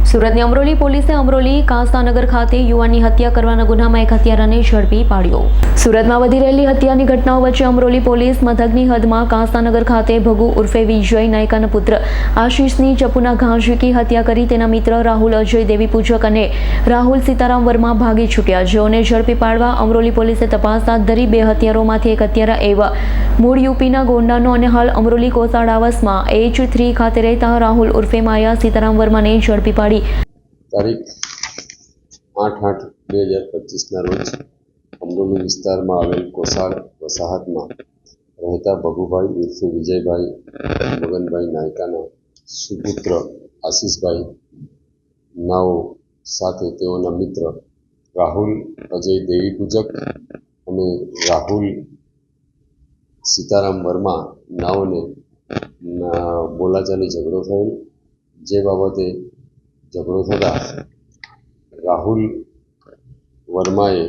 સુરતની અમરોલી પોલીસે અમરોલી કાંસાનગર ખાતે યુવાનની હત્યા કરવાના ગુનામાં એક હત્યારાને ઝડપી પાડ્યો। સુરતમાં વધી રહેલી હત્યાની ઘટનાઓ વચ્ચે અમરોલી પોલીસ મથકની હદમાં કાંસાનગર ખાતે ભગુ ઉર્ફે વિજય નાયકાના પુત્ર આશીષની ચપ્પુના ઘા ઝીકી હત્યા કરી તેના મિત્ર રાહુલ અજય દેવી પૂજક અને રાહુલ સીતારામ વર્મા ભાગી છૂટ્યા, જેઓને ઝડપી પાડવા અમરોલી પોલીસે તપાસ હાથ ધરી। બે હત્યારોમાંથી એક હત્યારા એવા મૂળ યુપીના ગોંડાનો અને હાલ અમરોલી કોસાડાવસમાં H3 ખાતે રહેતા રાહુલ ઉર્ફે માયા સીતારામ વર્માને ઝડપી પાડી તારીખ 8/8/2025ના રોજ અમરોલી વિસ્તારમાં આવેલ કોસાડ વસાહતમાં રહેતા ભગુભાઈ ઉર્ફે વિજયભાઈ મગનભાઈ નાયકાના સુપુત્ર આશીષભાઈ નાઓ સાથે તેઓના મિત્ર રાહુલ અજય દેવી પૂજક અને રાહુલ સીતારામ વર્મા નાઓને બોલાચાલી ઝઘડો થયેલ, જે બાબતે ઝઘડો થતાં રાહુલ વર્માએ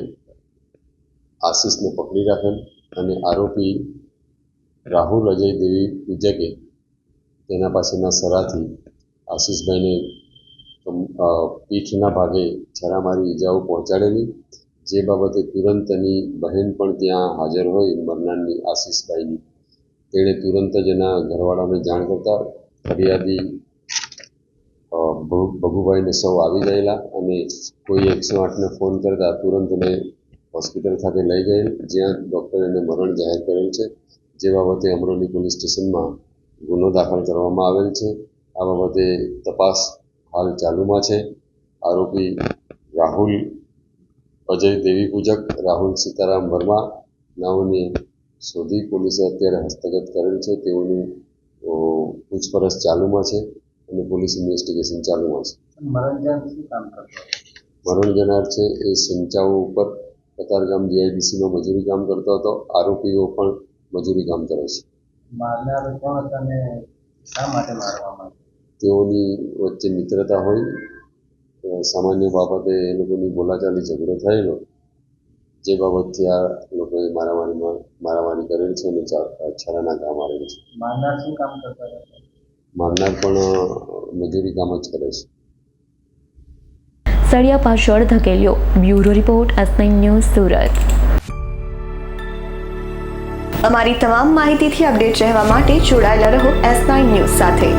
આશીષને પકડી રાખેલ અને આરોપી રાહુલ અજય દેવી પૂજકે તેના પાસેના સરાથી આશીષભાઈને પીઠના ભાગે છરા મારી ઈજાઓ પહોંચાડેલી, જે બાબતે તુરંત તેની બહેન પણ ત્યાં હાજર હોય મરનારની આશીષભાઈની, તેણે તુરંત જ એના ઘરવાળાને જાણ કરતા ફરિયાદી ભગુભાઈને સૌ આવી ગયેલા અને કોઈ 108ને ફોન કરતા તુરંત એને હોસ્પિટલ ખાતે લઈ ગયેલ, જ્યાં ડૉક્ટરે એને મરણ જાહેર કરેલ છે, જે બાબતે અમરોલી પોલીસ સ્ટેશનમાં ગુનો દાખલ કરવામાં આવેલ છે। આ બાબતે તપાસ હાલ ચાલુમાં છે। આરોપી રાહુલ અજય દેવી પૂજક, રાહુલ સીતારામ વર્મા નાઓને શોધી પોલીસે અત્યારે હસ્તગત કરેલ છે। તેઓની પૂછપરછ ચાલુમાં છે અને પોલીસ ઇન્વેસ્ટિગેશન ચાલુમાં છે। મરણ જનાર છે એ સિંચાઓ ઉપર કતારગામ GIDCમાં મજૂરી કામ કરતો હતો। આરોપીઓ પણ મજૂરી કામ કરે છે। તેઓની વચ્ચે મિત્રતા હોય, સામાન્ય બાબતે એ લોકોની બોલાચાલી ઝઘડો થયેલો, જે બાબતથી આ લોકોએ મારામારી કરેલ છે અને છરાના ઘા મારેલ છે। મારનાર પણ મજૂરી કામ જ કરે છે। સળિયા પાછળ ધકેલ્યો। Bureau report S9 news Surat. અમારી તમામ માહિતીથી અપડેટ રહેવા માટે જોડાયેલા રહો S9 ન્યૂઝ સાથે।